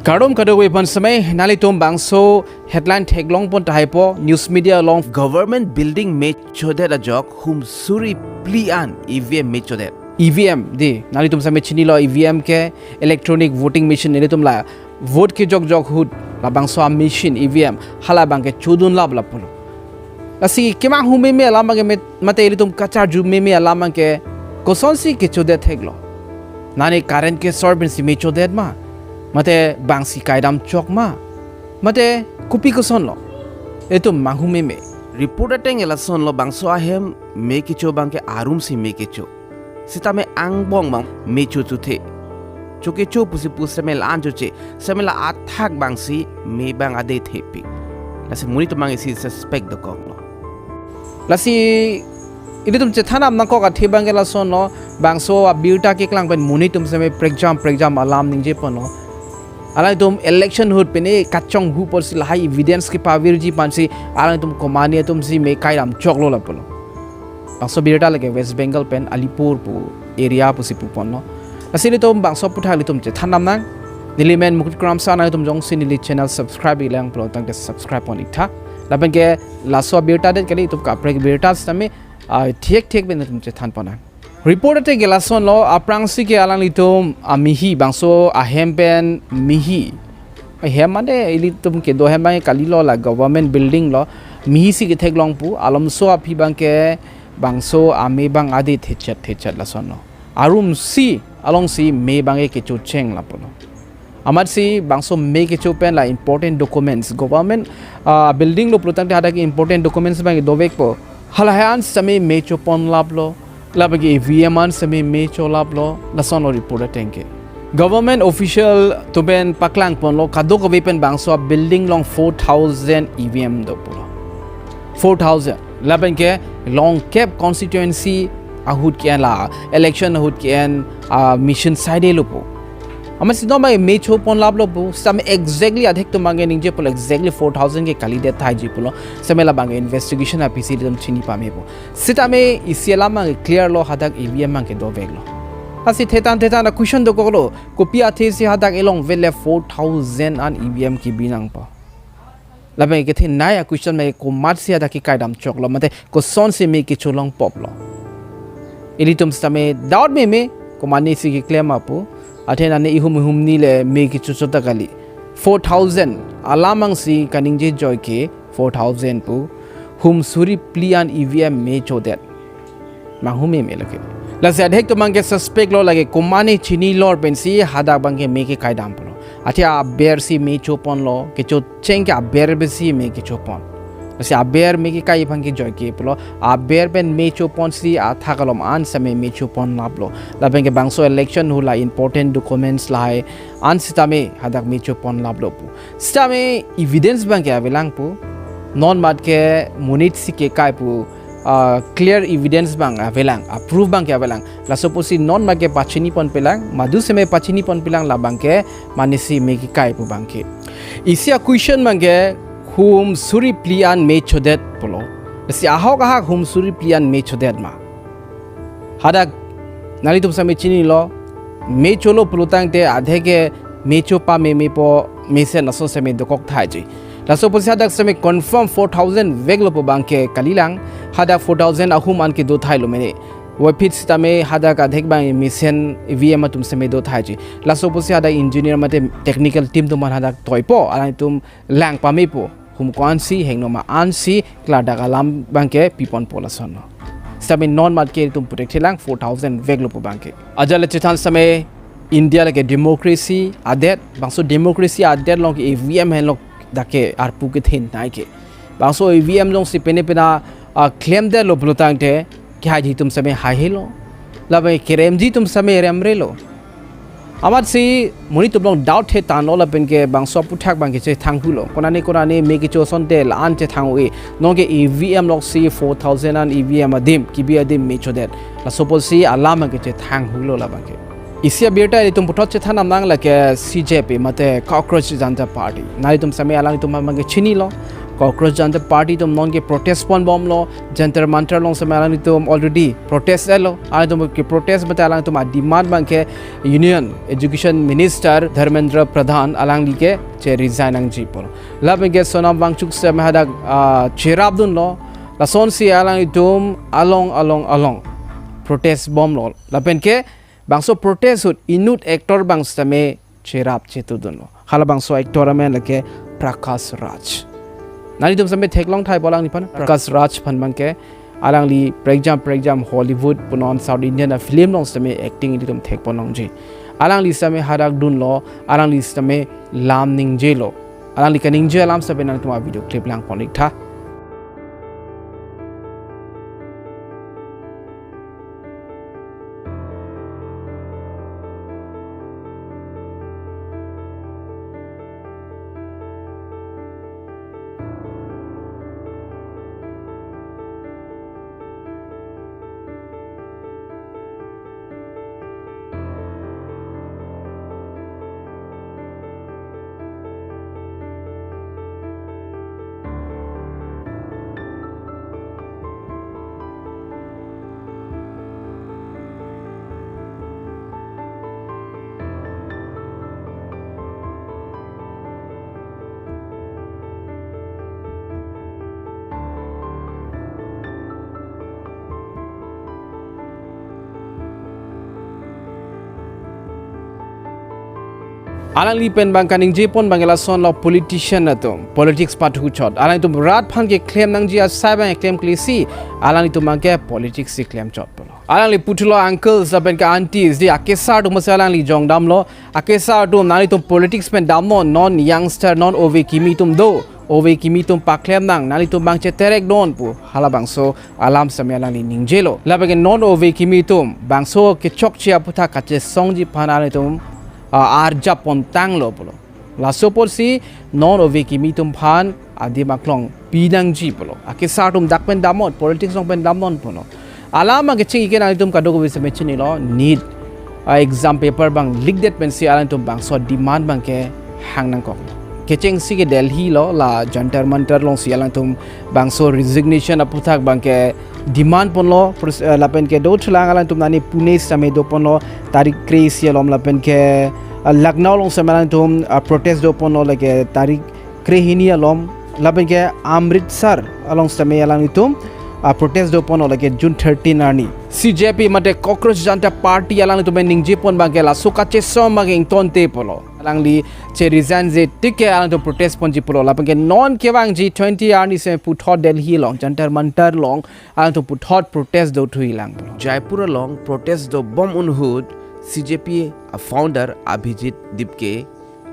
Karom kadaway pan samay nalitom bangso headline taglong pon tahipo news media along government building made Chodet ajok whom Suri Pli an EVM made Chodet. EVM di nalitom samay chinilo EVM ke electronic voting machine nilitom la vote Kejok jok hud la bangso machine EVM hala bangke chudun lab lapulo. Lasi kema hume me alam ke mate nilitom kachar ju me alam ke kosonsi ke Chodet theglo. Nani current ke sorbinsi me Chodet ma. Mate bangsi kaidam chok ma mate kupi ko son lo eto mahu me reporter teng ela son lo bangso ahem me kicho bangke arum si me kicho sita me angbong bang me chu chu the choke cho pusi pusamel anjo che samela athak bangsi me bang ade thepi lasi muni to mang isi suspect do kong lo lasi ini tum Chethan am nako ka thibang ela son lo bangso Abirta ke klang ben muni tum same preexam alam ningje pono alai tum election hut pene kachong hu por si lahai evidence ki pawir ji pansi alai tum komania tum si me kairam choklo la polo bangso birta lage West Bengal pen Alipur pu area pu si pu ponno asili tum bangso puthali tum Chethan nam nang nilimen mukut kram sana tum jong sinili channel subscribe ilang pro tang de subscribe pon itha Lapenke laso birta de kali tum ka prek birta stame thek ben tum Chethan pona Reporter te gelason lo aprangsi ke alang litum mihi bangso ahempen mihi hemane ilitum ke do hemang kali lo la government building lo mihi si ke theglong pu alamso aphi bangke bangso ame bang adi thechat la son lo arum si along si me bange ke chu cheng la pono amar si bangso me ke chu pen la important documents government building lo protang te hada ke important documents bang do vek po halahan same me chu pon lab lo Labagi EVM an sami me cholap lo lason lo reporter tengke. Government official to ben paklang pon lo kado ko pen bangso building long 4,000 EVM do puro. 4,000. Lapenke long cap constituency ahud kian la election ahud kian mission side lo po. Amar sidno ba me cho pon lab lo po sam exactly adhik to mange ningje polo exactly 4,000 ke kali de thai ji polo samela bange investigation apisi dum chini pame po sita me isiala mang clear lo hadak EVM mang ke do veglo asi thetan na question do koklo copy athe si hadak elong vele 4,000 an EVM ki binang pa labe ke the naya question me ko mat si hadak ki kaidam choklo mate ko son se me ki cholong pop lo elitum stame doubt me ko mani si ki claim apu Athena ne ihum ni le me ki chuchota kali 4,000 alamang si kaningje joy ke 4,000 pu hum Suri Pli an EVM me Chodet mahume me lake la se adhek to mangke suspect lo lage komani chini lor pensi hada bangke me ke kaidam pulo athia ber si me chopon lo ke cho cheng ke ber be si me ke chopon asi aber me ke kai bangke joy ke pulo aber ben me chopon si athakalom an same me chopon lablo Lapenke bangso election hula important documents lai an sitame hadak me chopon lablo pu sitame evidence bangke avelang pu non mat ke munit si ke kai pu clear evidence bang avelang approve bangke avelang la suppose non mat ke pachini pon pelang madu seme pachini pon pelang la bangke manisi me ke kai pu bangke isia question bangke whom Suri Pli an me Chodet polo si ahok whom Suri Pli an me Chodet ma hadak nali tum same chini lo me cholo pulutang te adhe ke me chopa me po me se naso same dokok thai ji laso posi hadak same confirm 4,000 veglo po bangke kalilang hadak 4,000 ahum an ke do thai lo mene wapit sitame hadak adhek bang mission EVM tum same do thai ji laso posi hadak engineer mate technical team tum hadak toipo alai tum lang pa me po hum kwansi hengno ma ansi klada galam bangke pipon polason same non mat ke tum protect lang 4,000 veglo po bangke ajale Chethan same India lage democracy adet bangso democracy adet long EVM hen long dake arpu ke thin nai ke bangso EVM long si pene pena claim de lo blutang te kya ji tum same ha helo labe kerem ji tum same remre lo Amat si muni tu belum doubt he tan lo Lapenke bangso Aphuthak bangke che thanghulo konani me ki cho son te lan che thangui no ke EVM lok si 4,000 an EVM adim ki bi adim me Chodet la suppose si alam ke che thanghulo la bangke isia birta tum puthot Chethan nam nang la ke CJP mate cockroach janta party nai tum same alang tum bangke chini lo cockroach Janata party तुम non के protest pawn Baum लो जंतर मंतर लोग से माला तुम already protest लो आने तुम के protest बता लांग तुम डिमांड बंग के यूनियन एजुकेशन मिनिस्टर धर्मेंद्र प्रधान अलांग ली के चे रिजाइन अंग जी पर लापेंके सोनाम वांगचुक से महदा चेराब दुन लो लासोन सी अलांग तुम अलोंग प्रोटेस्ट बॉम लो लापेंके बांसो प्रोटेस्ट हुट इनुट एक्टर बांग्स तमे चेराब चेतु दुन लो हाला बांसो एक्टर में लगे प्रकाश राज नानी तुम समय थेकलोंग थाई बोलांग निपन प्रकाश राज फनबंग के आलांगली प्रेग्जाम हॉलीवुड पुनॉन साउथ इंडियन फिल्म लोंग समय एक्टिंग इली तुम थेक पोलोंग जी आलांगली समय हाराक दुन लो आलांगली समय लाम निंजे लो आलांगली का निंजे लाम समय नानी तुम वीडियो क्लिप लांग पोनिक था आलांगली पेन बांग कानिंग जेपन बांगला सोन लो पॉलिटिशियन न तुम पॉलिटिक्स पार्ट हुचोट आलांग तुम रात फान के क्लेम नंग जी साइबा क्लेम क्लेसी आलांग तुम के पॉलिटिक्स से क्लेम चोट पलो आलांग पुटलो अंकल्स अपन का आंटीज दि आकेसा तुम से आलांग जोंग दाम लो आकेसा तुम नानी तुम पॉलिटिक्स में दाम नो नॉन यंगस्टर नॉन ओवे किमी तुम दो ओवे किमी तुम पाक्लेम नंग नानी तुम बांग चे तेरेक डोन पु हाला बांगसो आलाम समय आलांग निंजेलो लाबे नॉन ओवे किमी तुम बांगसो के चोक चे अपुथा काचे सोंग जी फान आले तुम आरजा पोंतांग लो बोलो लासोपोर सी नॉन ओवे की मी तुम फान आदि माक्लोंग पीनंग जी बोलो आके साटुम दाकपेन दामोन पॉलिटिक्स लोंग पेन दामोन बोलो आलामा के चिंग इकेन आले तुम कादो को विसे मेचनी लो नीट एग्जाम पेपर बांग लिख देट पेन सी आले तुम बांग सो डिमांड बांग के हांगनंग को केचेंग सी के दिल्ली लो ला जंतर मंतर लोंग सी आले तुम बांग सो रिजिग्नेशन अपुथाक बांग के डिमांड पन लो लापेन के दो छलांग आले तुम नानी पुणे समय दो पन लो तारीख क्रेस ये लोम लापेन के लखनऊ लोंग समय तुम प्रोटेस्ट दो पन लो लगे तारीख क्रेहिनी लोम लापेन के अमृतसर अलोंग समय आले तुम प्रोटेस्ट दो पन लो लगे जून 13 आनी CJP मते कॉकरोच जनता पार्टी आलांग तुम निंजे पन बांगे ला सुका चे सोम बांगे इंतोंते पलो आलांगली चे रिजाइन जे टिके आलांग तो प्रोटेस्ट पन जी पलो लापेन के नॉन केवांग जी 20 आनी से पुथॉट दिल्ली लोंग जंतर मंतर लोंग आलांग तो पुथॉट प्रोटेस्ट दो थुई लांग जयपुर लोंग प्रोटेस्ट दो बम उनहुड CJP फाउंडर अभिजीत दिपके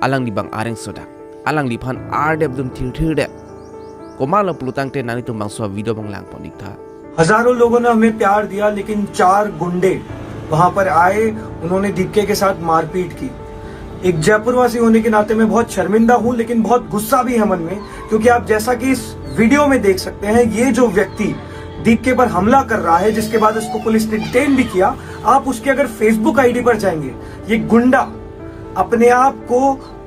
आलांगली बांग आरेंग सोडाक आलांगली फान आरडेब दुम थिर दे कोमाल पुलुतांग ते नानी तुम बांगसो वीडियो बंगलांग पनिक था हजारों लोगों ने हमें प्यार दिया लेकिन 4 गुंडे वहां पर आए उन्होंने दिबके के साथ मारपीट की। एक जयपुरवासी होने के नाते मैं बहुत शर्मिंदा हूं लेकिन बहुत गुस्सा भी है मन में क्योंकि आप जैसा कि इस वीडियो में देख सकते हैं ये जो व्यक्ति दिबके पर हमला कर रहा है जिसके बाद उसको पुलिस ने डिटेन भी किया आप उसके अगर फेसबुक आईडी पर जाएंगे ये गुंडा अपने आप को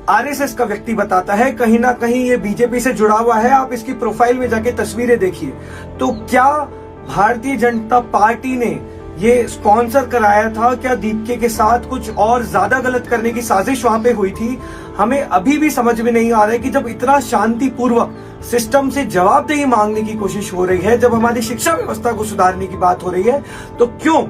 आरएसएस का व्यक्ति बताता है कहीं ना कहीं ये बीजेपी से जुड़ा हुआ है। आप इसकी प्रोफाइल में जाके तस्वीरें देखिए तो क्या भारतीय जनता पार्टी ने ये स्पॉन्सर कराया था क्या दीपके के साथ कुछ और ज्यादा गलत करने की साजिश वहां पे हुई थी हमें अभी भी समझ में नहीं आ रहा है कि जब इतना शांतिपूर्वक सिस्टम से जवाबदेही मांगने की कोशिश हो रही है जब हमारी शिक्षा व्यवस्था को सुधारने की बात हो रही है तो क्यों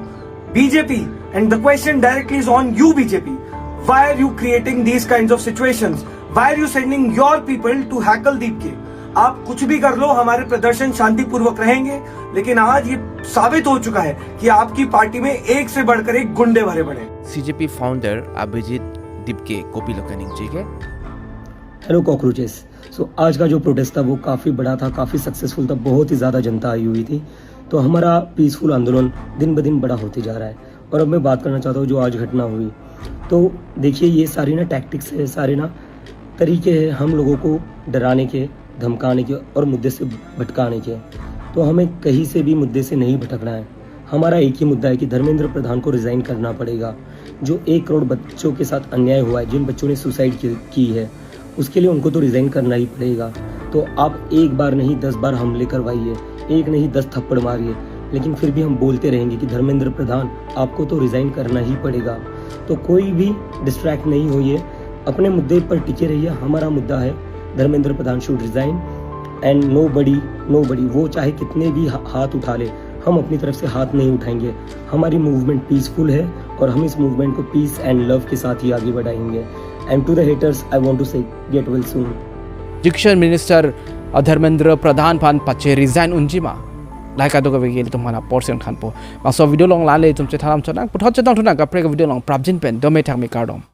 BJP and the question directly is on you BJP why are you creating these kinds of situations why are you sending your people to heckle Dibke आप कुछ भी कर लो हमारे प्रदर्शन शांतिपूर्वक रहेंगे लेकिन आज ये साबित हो चुका है कि आपकी पार्टी में एक से बढ़कर एक गुंडे भरे पड़े। CJP founder Abhijit Dipke copy लोकनिंग ठीक है। हेलो कॉकरोचेस आज का जो प्रोटेस्ट था वो काफ़ी बड़ा था काफ़ी सक्सेसफुल था बहुत ही ज़्यादा जनता आई हुई थी तो हमारा पीसफुल आंदोलन दिन ब दिन बड़ा होते जा रहा है। और अब मैं बात करना चाहता हूँ जो आज घटना हुई तो देखिए ये सारी ना टैक्टिक्स है सारे ना तरीके हैं हम लोगों को डराने के धमकाने के और मुद्दे से भटकाने के। तो हमें कहीं से भी मुद्दे से नहीं भटकना है। हमारा एक ही मुद्दा है कि धर्मेंद्र प्रधान को रिज़ाइन करना पड़ेगा। जो 1 करोड़ बच्चों के साथ अन्याय हुआ है जिन बच्चों ने सुसाइड की है उसके लिए उनको तो रिज़ाइन करना ही पड़ेगा। तो आप एक बार नहीं 10 बार हमले करवाइए, एक नहीं 10 थप्पड़ मारिए, लेकिन फिर भी हम बोलते रहेंगे कि धर्मेंद्र प्रधान आपको तो रिज़ाइन करना ही पड़ेगा। तो कोई भी डिस्ट्रैक्ट नहीं होइए, अपने मुद्दे पर टिके रहिए। हमारा मुद्दा है Dharmendra Pradhan should resign and no बडी वो चाहे कितने भी हाथ उठा ले, हम अपनी तरफ से हाथ नहीं उठाएंगे। हमारी मूवमेंट पीसफुल है और हम इस मूवमेंट को पीस एंड लव के साथ ही आगे बढ़ाएंगे। And to the haters I want to say get well soon. Education minister Dharmendra Pradhan पान पचे रिजाइन उनजिमा लाइक आदो गबे गेल तुमना पोर्शन खानपो मासो वीडियो लॉन्ग लाले तुम चेथाम चना पुथो चेतंग थुना का प्रे वीडियो लॉन्ग प्राबजिन पेन दोमे थामी कार्डम